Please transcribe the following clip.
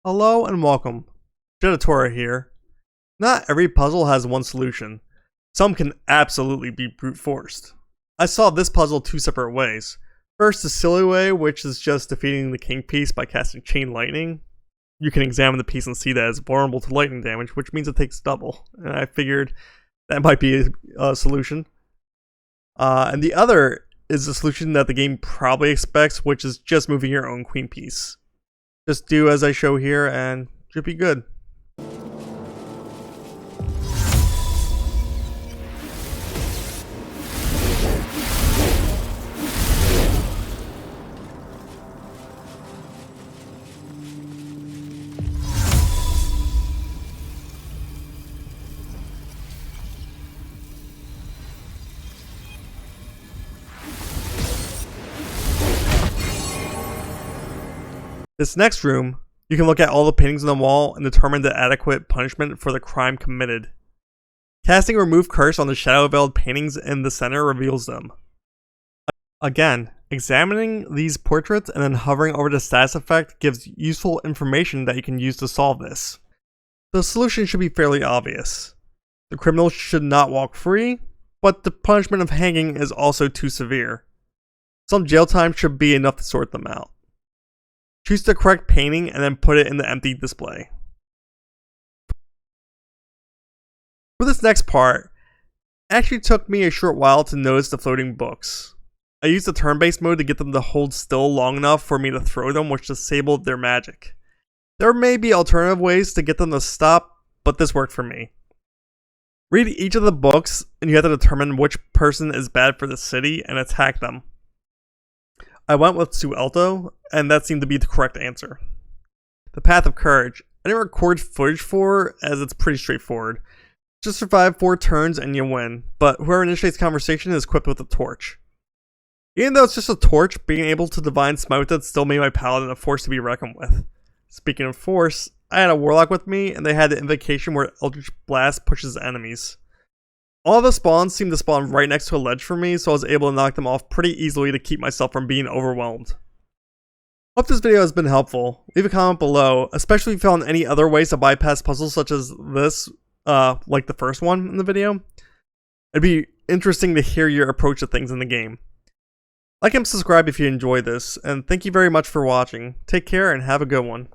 Hello and welcome. Jettatura here. Not every puzzle has one solution. Some can absolutely be brute forced. I saw this puzzle two separate ways. First, the silly way, which is just defeating the king piece by casting chain lightning. You can examine the piece and see that it's vulnerable to lightning damage, which means it takes double. And I figured that might be a solution. And the other is the solution that the game probably expects, which is just moving your own queen piece. Just do as I show here and it should be good. This next room, you can look at all the paintings on the wall and determine the adequate punishment for the crime committed. Casting Remove Curse on the shadow veiled paintings in the center reveals them. Again, examining these portraits and then hovering over the status effect gives useful information that you can use to solve this. The solution should be fairly obvious. The criminal should not walk free, but the punishment of hanging is also too severe. Some jail time should be enough to sort them out. Choose the correct painting and then put it in the empty display. For this next part, it actually took me a short while to notice the floating books. I used the turn-based mode to get them to hold still long enough for me to throw them, which disabled their magic. There may be alternative ways to get them to stop, but this worked for me. Read each of the books and you have to determine which person is bad for the city and attack them. I went with Suelto, and that seemed to be the correct answer. The Path of Courage. I didn't record footage for, as it's pretty straightforward. Just survive 4 turns and you win, but whoever initiates conversation is equipped with a torch. Even though it's just a torch, being able to Divine Smite with it still made my paladin a force to be reckoned with. Speaking of force, I had a warlock with me, and they had the invocation where Eldritch Blast pushes enemies. All the spawns seemed to spawn right next to a ledge for me, so I was able to knock them off pretty easily to keep myself from being overwhelmed. Hope this video has been helpful. Leave a comment below, especially if you found any other ways to bypass puzzles such as this, like the first one in the video. It'd be interesting to hear your approach to things in the game. Like and subscribe if you enjoyed this, and thank you very much for watching. Take care and have a good one.